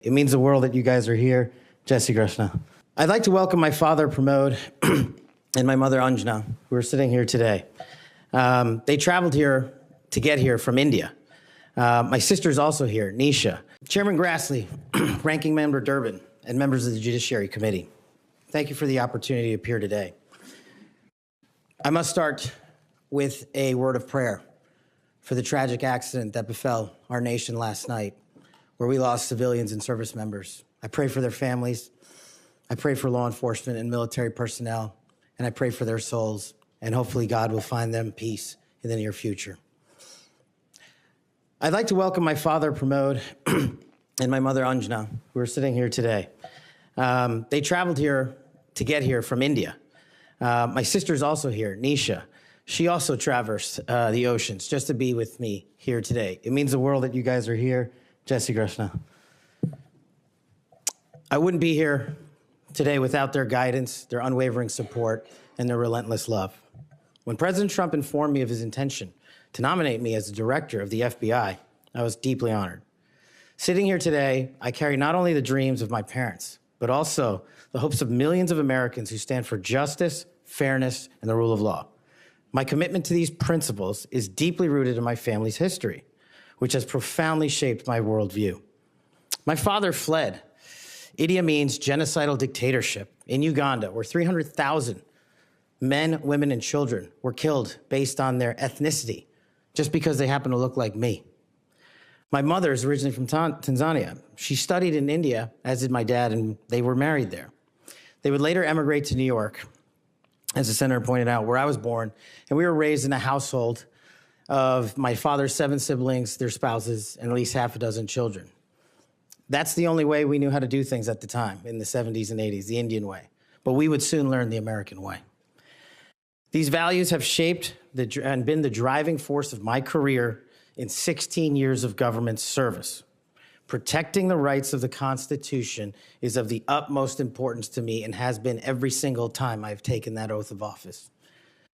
It means the world that you guys are here. Jai Shri Krishna. I'd like to welcome my father, Pramod, and my mother, Anjana, who are sitting here today. They traveled here to get here from India. My sister's also here, Nisha. Chairman Grassley, Ranking Member Durbin, and members of the Judiciary Committee. Thank you for the opportunity to appear today. I must start with a word of prayer for the tragic accident that befell our nation last night, where we lost civilians and service members. I pray for their families. I pray for law enforcement and military personnel, and I pray for their souls, and hopefully God will find them peace in the near future. I'd like to welcome my father, Pramod, and my mother, Anjana, who are sitting here today. They traveled here to get here from India. My sister's also here, Nisha. She also traversed the oceans just to be with me here today. It means the world that you guys are here. Jai Shri Krishna. I wouldn't be here today without their guidance, their unwavering support, and their relentless love. When President Trump informed me of his intention to nominate me as the director of the FBI, I was deeply honored. Sitting here today, I carry not only the dreams of my parents, but also the hopes of millions of Americans who stand for justice, fairness, and the rule of law. My commitment to these principles is deeply rooted in my family's history, which has profoundly shaped my worldview. My father fled Idi Amin's genocidal dictatorship in Uganda, where 300,000 men, women, and children were killed based on their ethnicity, just because they happen to look like me. My mother is originally from Tanzania. She studied in India, as did my dad, and they were married there. They would later emigrate to New York, as the senator pointed out, where I was born, and we were raised in a household of my father's 7 siblings, their spouses, and at least half a dozen children. That's the only way we knew how to do things at the time, in the 70s and 80s, the Indian way. But we would soon learn the American way. These values have shaped and been the driving force of my career in 16 years of government service. Protecting the rights of the Constitution is of the utmost importance to me and has been every single time I've taken that oath of office.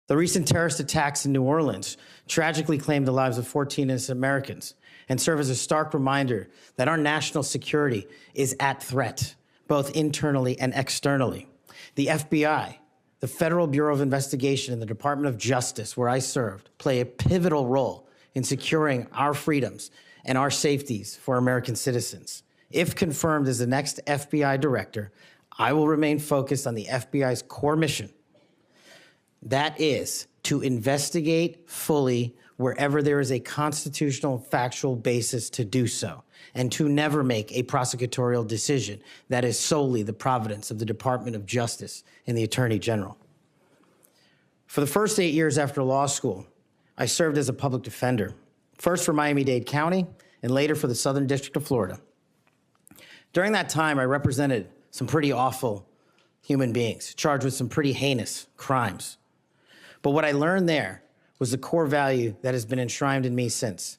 The recent terrorist attacks in New Orleans tragically claimed the lives of 14 innocent Americans and serve as a stark reminder that our national security is at threat, both internally and externally. The FBI, the Federal Bureau of Investigation, and the Department of Justice, where I served, play a pivotal role in securing our freedoms and our safeties for American citizens. If confirmed as the next FBI director, I will remain focused on the FBI's core mission. That is to investigate fully wherever there is a constitutional factual basis to do so, and to never make a prosecutorial decision that is solely the providence of the Department of Justice and the Attorney General. For the first 8 years after law school, I served as a public defender, first for Miami-Dade County and later for the Southern District of Florida. During that time, I represented some pretty awful human beings, charged with some pretty heinous crimes. But what I learned there was the core value that has been enshrined in me since,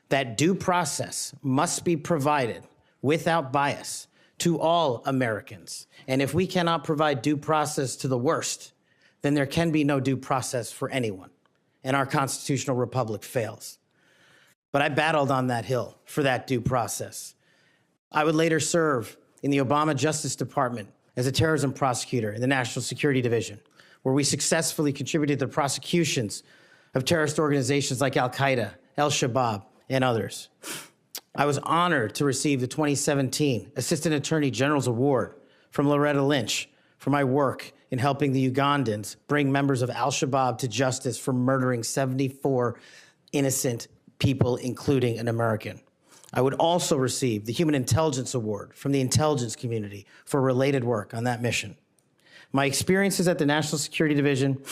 that due process must be provided without bias to all Americans. And if we cannot provide due process to the worst, then there can be no due process for anyone, and our constitutional republic fails. But I battled on that hill for that due process. I would later serve in the Obama Justice Department as a terrorism prosecutor in the National Security Division, where we successfully contributed to the prosecutions of terrorist organizations like Al-Qaeda, Al-Shabaab, and others. I was honored to receive the 2017 Assistant Attorney General's Award from Loretta Lynch for my work in helping the Ugandans bring members of Al-Shabaab to justice for murdering 74 innocent people, including an American. I would also receive the Human Intelligence Award from the intelligence community for related work on that mission. My experiences at the National Security Division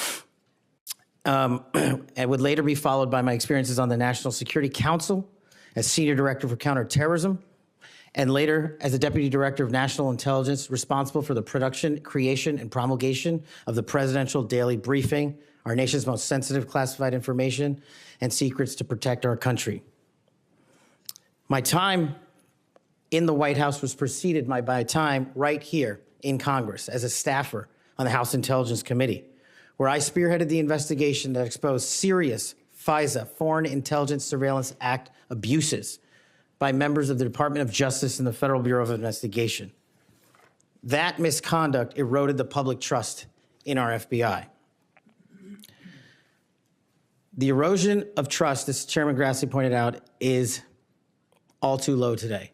and would later be followed by my experiences on the National Security Council as Senior Director for Counterterrorism, and later as the Deputy Director of National Intelligence, responsible for the production, creation, and promulgation of the Presidential Daily Briefing, our nation's most sensitive classified information and secrets to protect our country. My time in the White House was preceded by my time right here in Congress as a staffer on the House Intelligence Committee, where I spearheaded the investigation that exposed serious FISA, Foreign Intelligence Surveillance Act, abuses by members of the Department of Justice and the Federal Bureau of Investigation. That misconduct eroded the public trust in our FBI. The erosion of trust, as Chairman Grassley pointed out, is all too low today.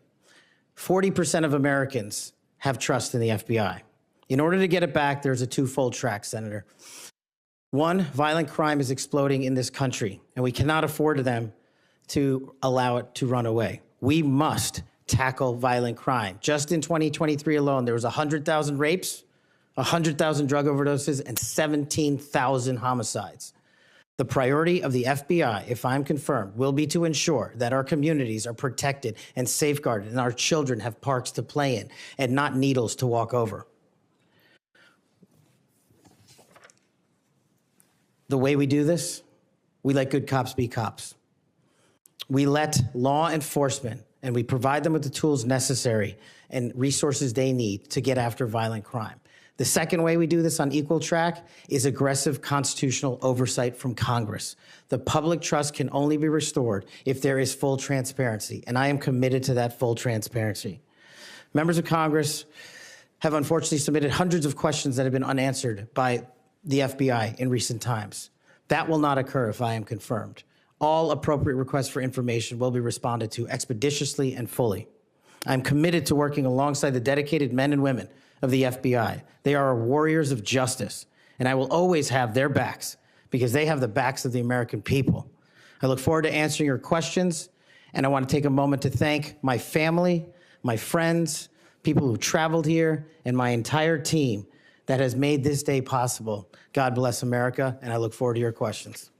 40% of Americans have trust in the FBI. In order to get it back, there's a twofold track, Senator. One, violent crime is exploding in this country, and we cannot afford them to allow it to run away. We must tackle violent crime. Just in 2023 alone, there was 100,000 rapes, 100,000 drug overdoses, and 17,000 homicides. The priority of the FBI, if I'm confirmed, will be to ensure that our communities are protected and safeguarded and our children have parks to play in and not needles to walk over. The way we do this, we let good cops be cops. We let law enforcement, and we provide them with the tools necessary and resources they need to get after violent crime. The second way we do this on equal track is aggressive constitutional oversight from Congress. The public trust can only be restored if there is full transparency, and I am committed to that full transparency. Members of Congress have unfortunately submitted hundreds of questions that have been unanswered by the FBI in recent times. That will not occur if I am confirmed. All appropriate requests for information will be responded to expeditiously and fully. I'm committed to working alongside the dedicated men and women of the FBI. They are warriors of justice, and I will always have their backs because they have the backs of the American people. I look forward to answering your questions, and I want to take a moment to thank my family, my friends, people who traveled here, and my entire team that has made this day possible. God bless America, and I look forward to your questions.